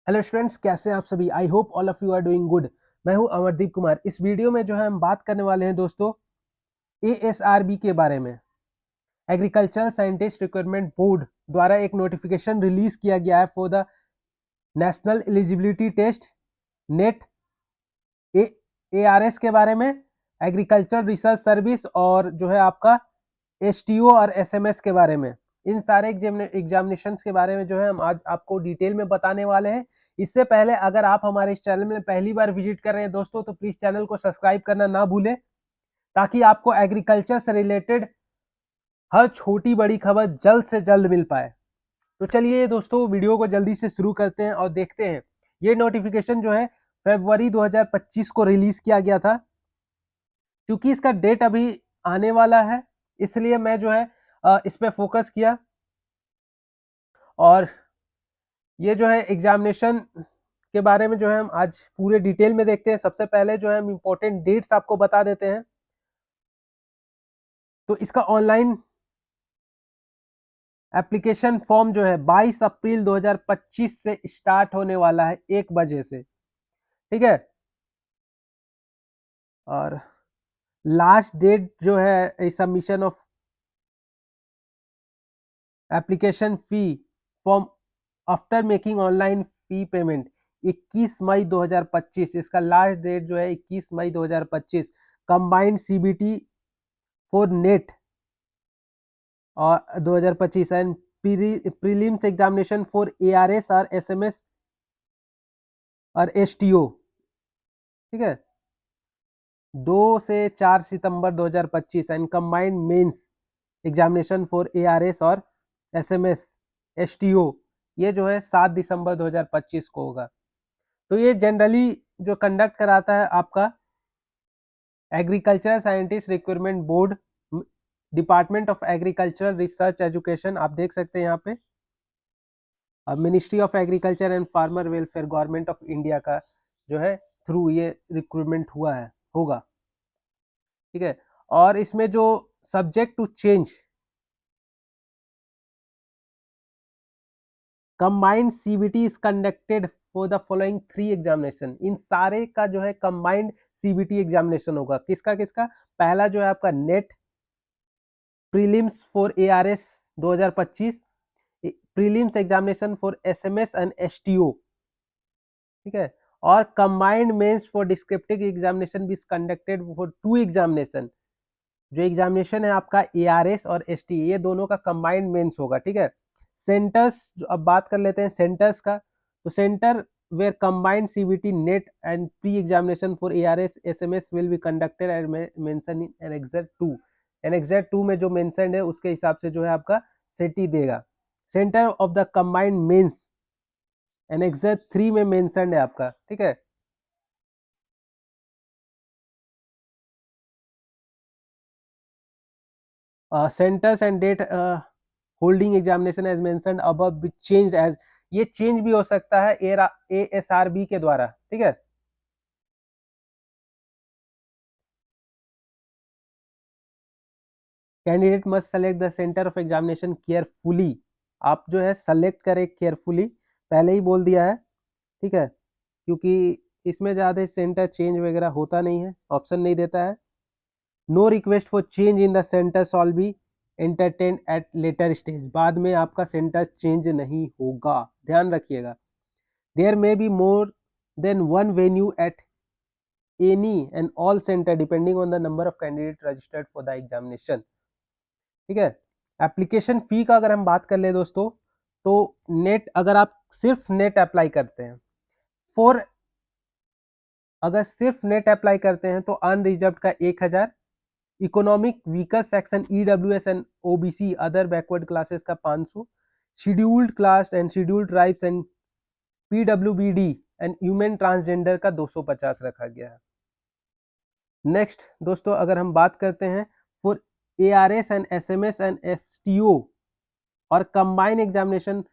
Hello students, कैसे हैं आप सभी। I hope all of you are doing good. मैं हूं अमरदीप कुमार। इस वीडियो में जो है हम बात करने वाले हैं दोस्तों एएसआरबी के बारे में। एग्रीकल्चरल साइंटिस्ट रिक्वायरमेंट बोर्ड द्वारा एक नोटिफिकेशन रिलीज किया गया है for the national eligibility test NET ARS के बारे में, एग्रीकल्चर रिसर्च सर्विस और जो है आपका एसटीओ और एसएमएस के बारे में। इन सारे एग्जामिनेशन के बारे में जो है हम आज आपको डिटेल में बताने वाले हैं। इससे पहले अगर आप हमारे इस चैनल में पहली बार विजिट कर रहे हैं दोस्तों, तो प्लीज चैनल को सब्सक्राइब करना ना भूलें, ताकि आपको एग्रीकल्चर से रिलेटेड हर छोटी बड़ी खबर जल्द से जल्द मिल पाए। तो चलिए दोस्तों, वीडियो को जल्दी से शुरू करते हैं और देखते हैं। ये नोटिफिकेशन जो है फरवरी 2025 को रिलीज किया गया था। क्योंकि इसका डेट अभी आने वाला है, इसलिए मैं जो है इस पे फोकस किया। और ये जो है एग्जामिनेशन के बारे में जो है हम आज पूरे डिटेल में देखते हैं। सबसे पहले जो है हम इंपॉर्टेंट डेट्स आपको बता देते हैं। तो इसका ऑनलाइन एप्लीकेशन फॉर्म जो है 22 अप्रैल 2025 से स्टार्ट होने वाला है 1 बजे से, ठीक है। और लास्ट डेट जो है submission of application fee form after making online fee payment 21 मई 2025। इसका लास्ट डेट जो है 21 मई 2025। कंबाइंड सीबीटी फॉर नेट और 2025 and prelims examination for ARS और एसएमएस और एसटीओ, ठीक है, 2 से 4 सितंबर 2025 and combined mains examination for ARS और एसएमएस एसटीओ, ये जो है 7 दिसंबर 2025 को होगा। तो ये जनरली जो कंडक्ट कराता है आपका agriculture scientist requirement board, department of agriculture research education, आप देख सकते हैं यहाँ पे। Ministry of agriculture and farmer welfare, government of India का जो है थ्रू ये रिक्रूटमेंट हुआ है, होगा, ठीक है। और इसमें जो subject to change combined CBT is conducted for the following 3 examination. इन सारे का जो है कंबाइंड सीबीटी एग्जामिनेशन होगा। किसका किसका? पहला जो है आपका NET prelims for ARS 2025, prelims examination for SMS and STO, ठीक है। और combined mains for descriptive examination भी कंडक्टेड फॉर 2 एग्जामिनेशन। जो एग्जामिनेशन है आपका एआरएस और एसटी, ये दोनों का कंबाइंड मेंस होगा, ठीक है। सेंटर्स, जो अब बात कर लेते हैं सेंटर्स का। तो centre where combined CBT NET and pre examination for ARS SMS will be conducted and mention in annexure 2। Annexure 2 में जो मेंशन है उसके हिसाब से जो है आपका सेटी देगा। Centre of the combined mains annexure 3 में मेंशन है आपका, ठीक है। Centres and date holding examination as mentioned above be changed as, ये चेंज भी हो सकता है एएसआरबी के द्वारा, ठीक है। Candidate must select the centre of examination carefully. आप जो है सेलेक्ट करें केयरफुली, पहले ही बोल दिया है, ठीक है। क्योंकि इसमें ज़्यादा सेंटर चेंज वगैरह होता नहीं है, ऑप्शन नहीं देता है। No request for change in the centre shall be entertain at later stage. बाद में आपका सेंटर चेंज नहीं होगा, ध्यान रखिएगा। There may be more than one venue at any and all centre depending on the number of candidate registered for the examination, ठीक है। Application fee का अगर हम बात कर ले दोस्तों, तो नेट, अगर आप सिर्फ नेट अप्लाई करते हैं फॉर, अगर सिर्फ नेट अप्लाई करते हैं तो अनरिजर्व का 1000, economic weaker section EWS and OBC other backward classes का 500, scheduled class and scheduled tribes and PWBD and human transgender का 250 रखा गया है। नेक्स्ट दोस्तों, अगर हम बात करते हैं for ARS and SMS and STO और कंबाइन एग्जामिनेशन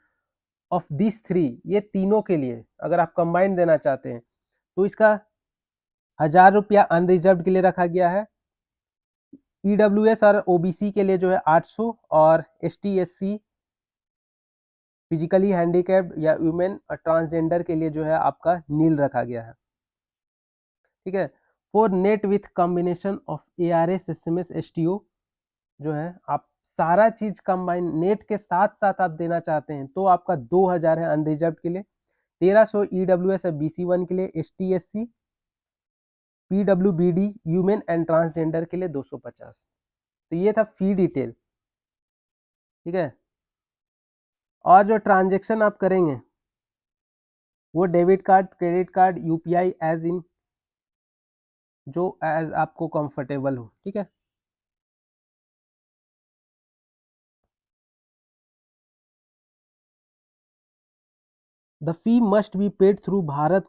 ऑफ दिस 3, ये तीनों के लिए अगर आप कंबाइन देना चाहते हैं तो इसका 1000 रुपया अनरिजर्व के लिए रखा गया है। ईडब्ल्यूएस और ओबीसी के लिए जो है 800 और एसटी एससी फिजिकली हैंडीकैप्ड या वुमेन और ट्रांसजेंडर के लिए जो है आपका नील रखा गया है, ठीक है। For net with combination of ARS SMS STO जो है आप सारा चीज कंबाइन नेट के साथ साथ आप देना चाहते हैं तो आपका 2000 है अनरिजर्व के लिए, 1300 EWS है BC1 के लिए, ST SC PWBD human and transgender के लिए 250। तो ये था फी डिटेल, ठीक है। और जो ट्रांजेक्शन आप करेंगे वो debit card, credit card, UPI as in जो एज आपको कंफर्टेबल हो, ठीक है। The fee must be paid through Bharat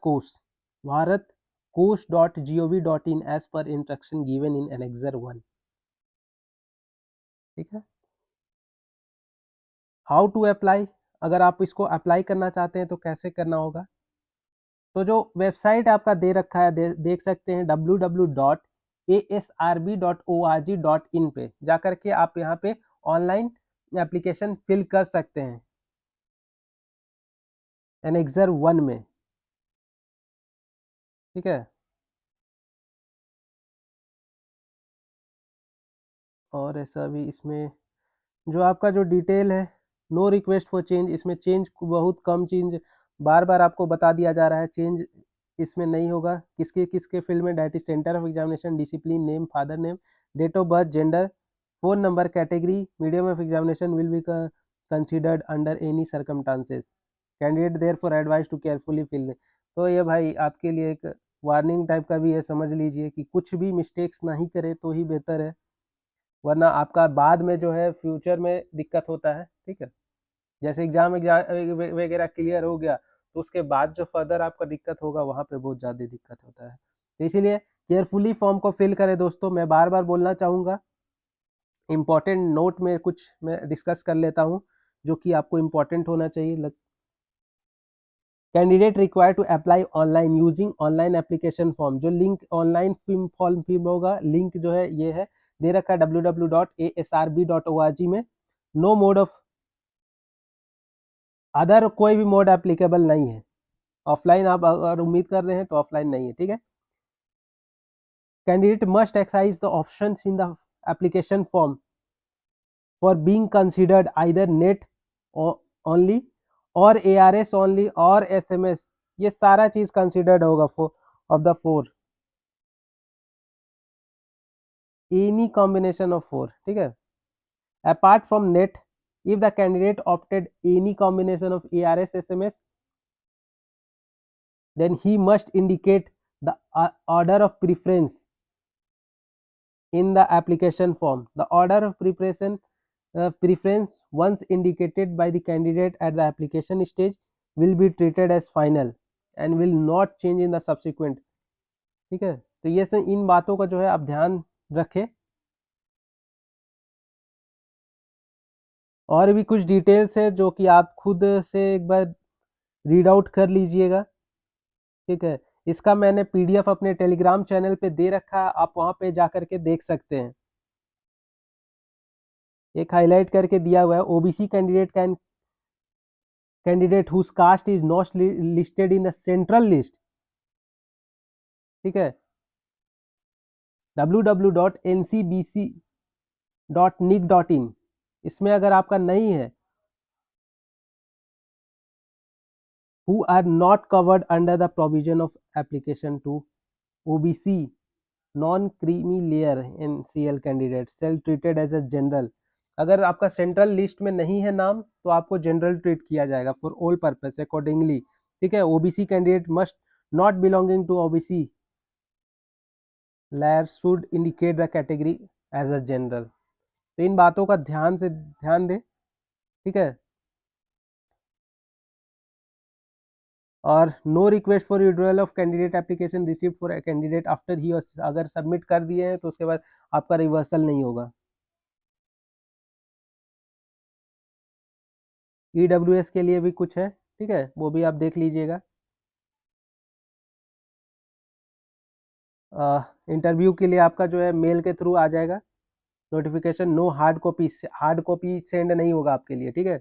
कोष.gov.in as per instruction given in annexure 1, ठीक है। हाउ टू अप्लाई, अगर आप इसको अप्लाई करना चाहते हैं तो कैसे करना होगा, तो जो वेबसाइट आपका दे रखा है देख सकते हैं www.asrb.org.in पे जाकर के आप यहाँ पे ऑनलाइन एप्लीकेशन फिल कर सकते हैं एनेक्सर 1 में, ठीक है। और ऐसा भी इसमें जो आपका जो डिटेल है, नो रिक्वेस्ट फॉर चेंज, इसमें चेंज बहुत कम चेंज बार बार आपको बता दिया जा रहा है, चेंज इसमें नहीं होगा। किसके किसके फील्ड में, date is centre of examination, discipline, name, father name, date of birth, gender, phone number, category, medium of examination will be considered under any circumstances, candidate therefore advise to carefully fill. तो ये भाई आपके लिए एक warning type का भी है, समझ लीजिए कि कुछ भी मिस्टेक्स नहीं करे तो ही बेहतर है, वरना आपका बाद में जो है फ्यूचर में दिक्कत होता है, ठीक है। जैसे एग्जाम वगैरह क्लियर हो गया तो उसके बाद जो फर्दर आपका दिक्कत होगा वहाँ पे बहुत ज़्यादा दिक्कत होता है, तो इसीलिए केयरफुली फॉर्म को फिल करें दोस्तों। मैं बार बार बोलना चाहूँगा, इंपॉर्टेंट नोट में कुछ मैं डिस्कस कर लेता हूँ जो कि आपको इंपॉर्टेंट होना चाहिए। Candidate require to apply online using online application form, जो लिंक ऑनलाइन फॉर्म फिल होगा, लिंक जो है ये है दे रखा है www.asrb.org में। नो मोड ऑफ अदर कोई भी मोड एप्लीकेबल नहीं है, ऑफलाइन आप अगर उम्मीद कर रहे हैं तो ऑफलाइन नहीं है, ठीक है। Candidate must exercise the options in the application form for being considered either net only और ARS ओनली और SMS, ये सारा चीज कंसीडर्ड होगा of the four, any combination of four, ठीक है। Apart from net, if the candidate opted any combination of ARS SMS, then he must indicate the order of preference in the application form. The order of preference once indicated by the candidate at the application stage will be treated as final and will not change in the subsequent, ठीक है। तो ये इन बातों का जो है आप ध्यान रखें। और भी कुछ डिटेल्स है जो कि आप खुद से एक बार रीड आउट कर लीजिएगा, ठीक है। इसका मैंने PDF अपने टेलीग्राम चैनल पे दे रखा है, आप वहां पे जा करके देख सकते हैं, एक हाईलाइट करके दिया हुआ है, OBC candidate whose caste is not listed in the central list, ठीक है, www.ncbc.nic.in, इसमें अगर आपका नहीं है, who are not covered under the provision of application to OBC non creamy layer NCL candidate self treated as a general, अगर आपका central list में नहीं है नाम तो आपको जनरल ट्रीट किया जाएगा फॉर ऑल पर्पस अकॉर्डिंगली, ठीक है। OBC candidate must not belonging to OBC layer should indicate the category as a general. तो इन बातों का ध्यान दे, ठीक है। और no request for withdrawal of candidate application received for candidate after ही, अगर सबमिट कर दिए हैं तो उसके बाद आपका रिवर्सल नहीं होगा। EWS के लिए भी कुछ है, ठीक है, वो भी आप देख लीजिएगा। इंटरव्यू के लिए आपका जो है मेल के थ्रू आ जाएगा notification, no hard copy send नहीं होगा आपके लिए, ठीक है।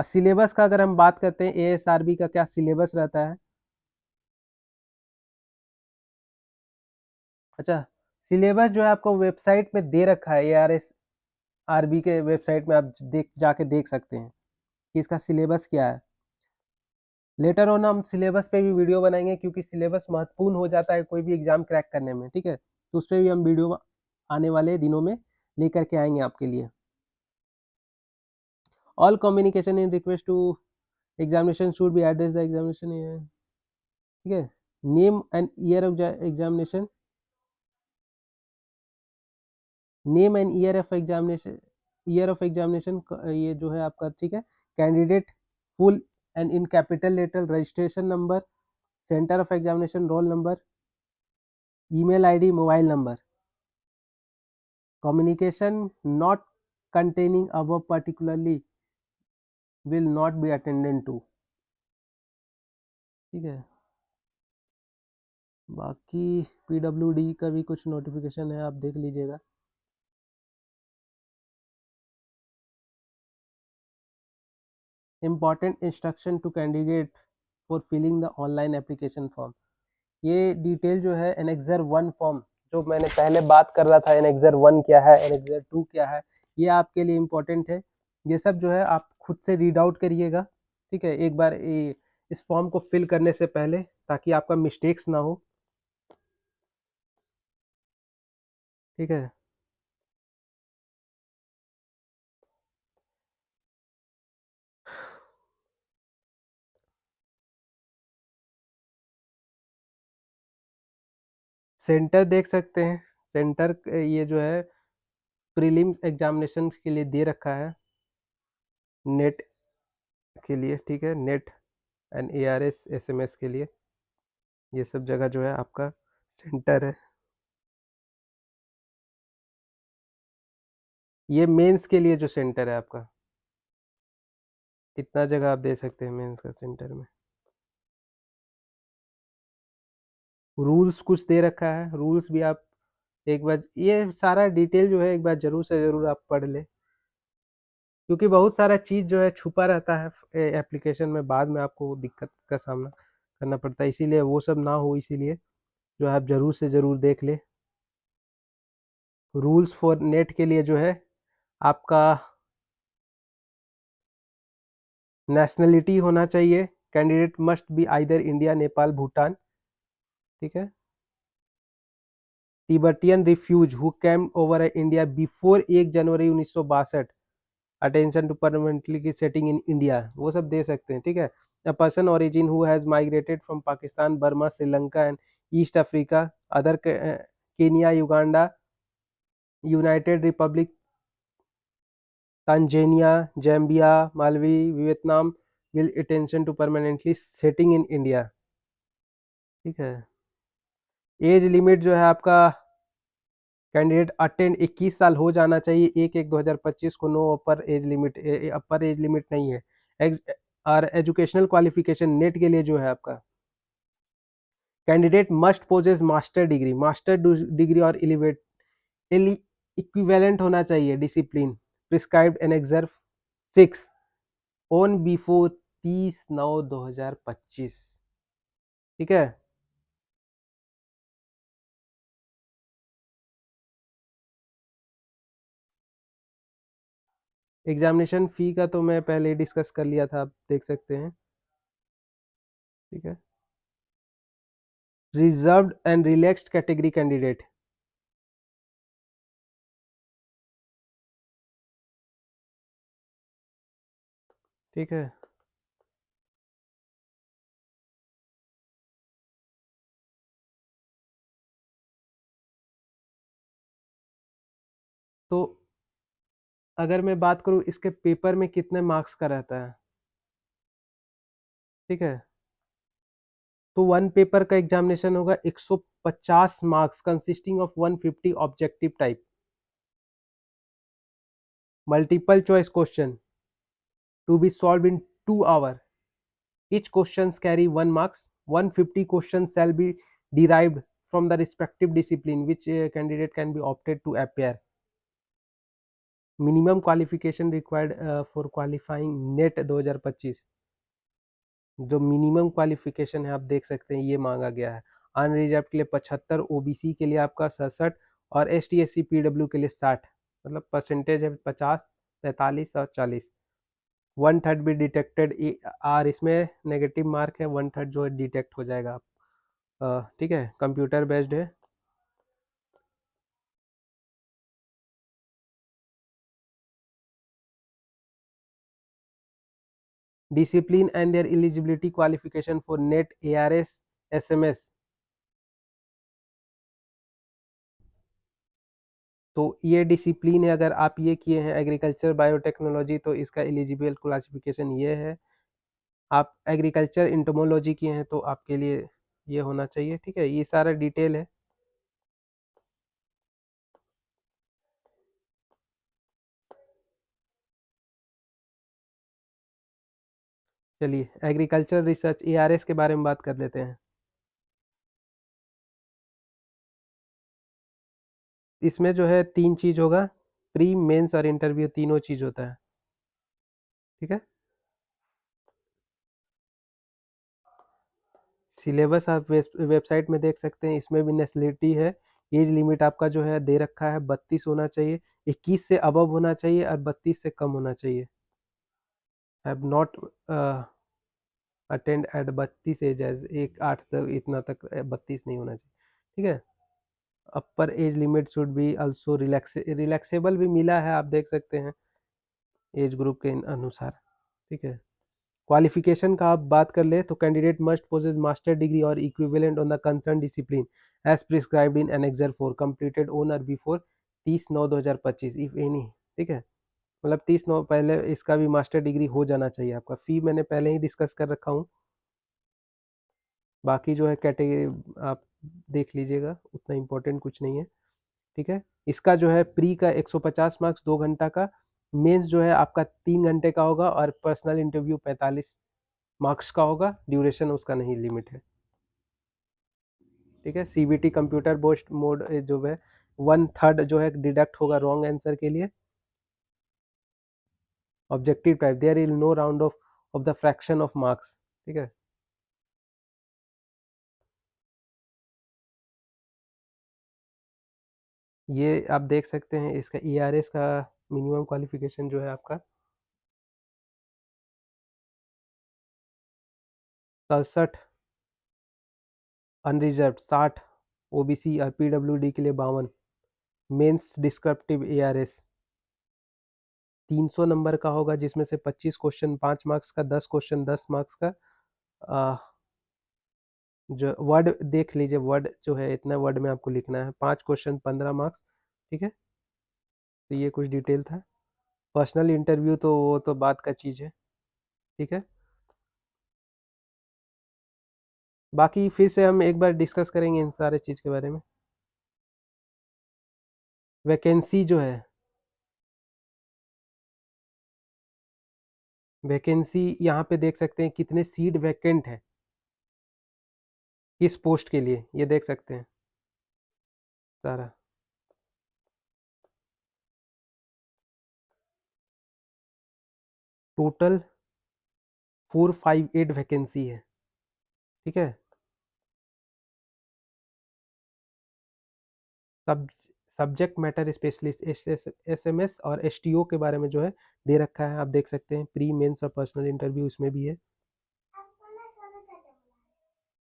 और सिलेबस का अगर हम बात करते हैं, एएसआरबी का क्या सिलेबस रहता है। अच्छा, सिलेबस जो है आपको वेबसाइट में दे रखा है, एआरएसआरबी के वेबसाइट में आप जाके देख सकते हैं कि इसका सिलेबस क्या है। लेटर ऑन हम सिलेबस पे भी वीडियो बनाएंगे, क्योंकि सिलेबस महत्वपूर्ण हो जाता है कोई भी एग्जाम क्रैक करने में, ठीक है, तो उस पर भी हम वीडियो आने वाले दिनों में लेकर के आएंगे आपके लिए। All communication in request to examination should be address the examination, ठीक है। Name and year of examination, name and year of examination, ये जो है आपका, ठीक है। Candidate full and in capital letter, registration number, centre of examination, roll number, email ID, mobile number. Communication not containing above particularly will not be attended to, ठीक है। बाकी PWD का भी कुछ नोटिफिकेशन है, आप देख लीजिएगा। Important instruction to candidate for filling the online application form, ये डिटेल जो है एनेक्सर 1 फॉर्म, जो मैंने पहले बात कर रहा था, एनेक्सर 1 क्या है, एनेक्सर 2 क्या है, ये आपके लिए इम्पोर्टेंट है। ये सब जो है आप खुद से रीड आउट करिएगा, ठीक है, एक बार इस फॉर्म को फिल करने से पहले, ताकि आपका मिस्टेक्स ना हो, ठीक है। सेंटर देख सकते हैं, सेंटर ये जो है प्रीलिम्स एग्जामिनेशन के लिए दे रखा है, नेट के लिए, ठीक है, नेट एंड एआरएस एसएमएस के लिए, ये सब जगह जो है आपका सेंटर है। ये मेंस के लिए जो सेंटर है आपका, इतना जगह आप दे सकते हैं मेंस का सेंटर में। रूल्स कुछ दे रखा है, रूल्स भी आप एक बार, ये सारा डिटेल जो है एक बार जरूर से जरूर आप पढ़ ले, क्योंकि बहुत सारा चीज जो है छुपा रहता है एप्लीकेशन में, बाद में आपको दिक्कत का सामना करना पड़ता है, इसीलिए वो सब ना हो, इसीलिए जो आप जरूर से जरूर देख ले। रूल्स फॉर नेट के लिए जो है आपका नेशनलिटी होना चाहिए, candidate must be either India, Nepal, Bhutan, ठीक है। Tibetan refugee who came over India before 1 January 1962, attention to permanently की सेटिंग इन इंडिया, वो सब दे सकते हैं, ठीक है। A person origin who has migrated from Pakistan, Burma, Sri Lanka and east Africa, other Kenya, Uganda, united republic, Tanzania, Zambia, Malawi, Vietnam will attention to permanently setting in India, ठीक है। एज लिमिट जो है आपका, कैंडिडेट अटेंड 21 साल हो जाना चाहिए, 1/1/2025 को, no upper age limit, upper age limit नहीं है। और एजुकेशनल क्वालिफिकेशन नेट के लिए जो है आपका, candidate must possess master degree, master degree और इक्विवेलेंट होना चाहिए discipline prescribed annexure 6 on before 30/9/2025, ठीक है। एग्जामिनेशन फी का तो मैं पहले डिस्कस कर लिया था, आप देख सकते हैं, ठीक है। Reserved and relaxed category candidate, ठीक है। तो अगर मैं बात करूं इसके पेपर में कितने मार्क्स का रहता है, ठीक है, तो वन पेपर का एग्जामिनेशन होगा 150 marks, consisting of 150 objective type, multiple choice question to be solve in 2 hours, each questions carry 1 marks, 150 questions shall be derived from the respective discipline which candidate can be opted to appear, minimum qualification required for qualifying net 2025, जो minimum qualification है आप देख सकते हैं ये मांगा गया है। अनरिजर्व के लिए 75, ओबीसी के लिए आपका 67 और S T S C P W के लिए 60, मतलब परसेंटेज है 50, 45 और 40। 1/3 भी डिटेक्टेड आर, इसमें नेगेटिव मार्क है, 1/3 जो है डिटेक्ट हो जाएगा आप। ठीक है, कंप्यूटर बेस्ड है। Discipline and there eligibility qualification for net ARS SMS, तो ये डिसिप्लिन है, अगर आप ये किए हैं एग्रीकल्चर बायोटेक्नोलॉजी तो इसका एलिजिबल क्लासिफिकेशन ये है। आप एग्रीकल्चर इंटोमोलॉजी किए हैं तो आपके लिए ये होना चाहिए। ठीक है, ये सारा डिटेल है। चलिए एग्रीकल्चर रिसर्च एआरएस के बारे में बात कर लेते हैं। इसमें जो है 3 चीज होगा, प्री मेंस और इंटरव्यू, तीनों चीज होता है। ठीक है, सिलेबस आप वेबसाइट में देख सकते हैं, इसमें भी नेशनलिटी है। एज लिमिट आपका जो है दे रखा है 32 होना चाहिए, 21 से अबव होना चाहिए और 32 से कम होना चाहिए। Have not attend at 32 age, age एक 8 तक इतना तक 32 नहीं होना चाहिए। ठीक है, अपर age limit should be also relaxable भी मिला है, आप देख सकते हैं एज ग्रुप के अनुसार। ठीक है, क्वालिफिकेशन का आप बात कर ले तो candidate must possess master degree और equivalent on the concern discipline as prescribed in annexure 4 completed on or before 30/9/2025 if any. ठीक है, मतलब 30/9 पहले इसका भी मास्टर डिग्री हो जाना चाहिए आपका। फी मैंने पहले ही डिस्कस कर रखा हूँ, बाकी जो है कैटेगरी आप देख लीजिएगा, उतना इम्पोर्टेंट कुछ नहीं है। ठीक है, इसका जो है प्री का 150 मार्क्स 2 घंटा का, मेंस जो है आपका 3 घंटे का होगा और पर्सनल इंटरव्यू 45 मार्क्स का होगा। ड्यूरेशन उसका नहीं लिमिट है। ठीक है, सीबीटी कंप्यूटर बेस्ड मोड जो है 1/3 जो है डिडक्ट होगा रॉन्ग आंसर के लिए। Objective type there is no round of the fraction of marks. ठीक है, ये आप देख सकते हैं इसका ईआरएस का मिनिमम क्वालिफिकेशन जो है आपका 67, अनरिजर्व 60, ओबीसी और पीडब्ल्यूडी के लिए 52, मेंस डिस्क्रिप्टिव एआरएस 300 नंबर का होगा, जिसमें से 25 क्वेश्चन 5 मार्क्स का, 10 क्वेश्चन 10 मार्क्स का। आ, जो वर्ड देख लीजिए, वर्ड जो है इतना वर्ड में आपको लिखना है, 5 क्वेश्चन 15 मार्क्स। ठीक है, तो ये कुछ डिटेल था। पर्सनल इंटरव्यू तो वो तो बात का चीज़ है। ठीक है, बाकी फिर से हम एक बार डिस्कस करेंगे इन सारे चीज़ के बारे में। वैकेंसी जो है, वैकेंसी यहाँ पे देख सकते हैं कितने सीट वैकेंट है किस पोस्ट के लिए, ये देख सकते हैं सारा। टोटल 458 वैकेंसी है। ठीक है, सब सब्जेक्ट मैटर स्पेशलिस्ट एसएमएस और एसटीओ के बारे में जो है दे रखा है, आप देख सकते हैं। प्री मेंस और पर्सनल इंटरव्यू इसमें भी है।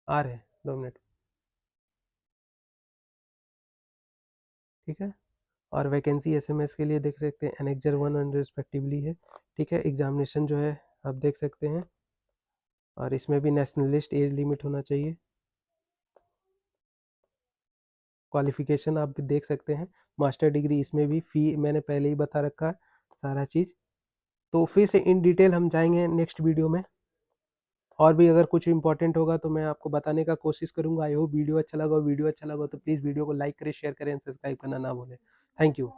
आ रहे हैं 2 मिनट। ठीक है, और वैकेंसी एसएमएस के लिए देख सकते हैं एनेक्जर 1 और रिस्पेक्टिवली है। ठीक है, एग्जामिनेशन जो है आप देख सकते हैं, और इसमें भी नेशनलिस्ट एज लिमिट होना चाहिए। क्वालिफिकेशन आप भी देख सकते हैं, मास्टर डिग्री, इसमें भी फ़ी मैंने पहले ही बता रखा है सारा चीज़। तो फिर से इन डिटेल हम जाएंगे नेक्स्ट वीडियो में, और भी अगर कुछ इंपॉर्टेंट होगा तो मैं आपको बताने का कोशिश करूंगा। आई होप वीडियो अच्छा लगा, वीडियो अच्छा लगा तो प्लीज़ वीडियो को लाइक करें, शेयर करें, सब्सक्राइब करना ना भूलें। Thank you.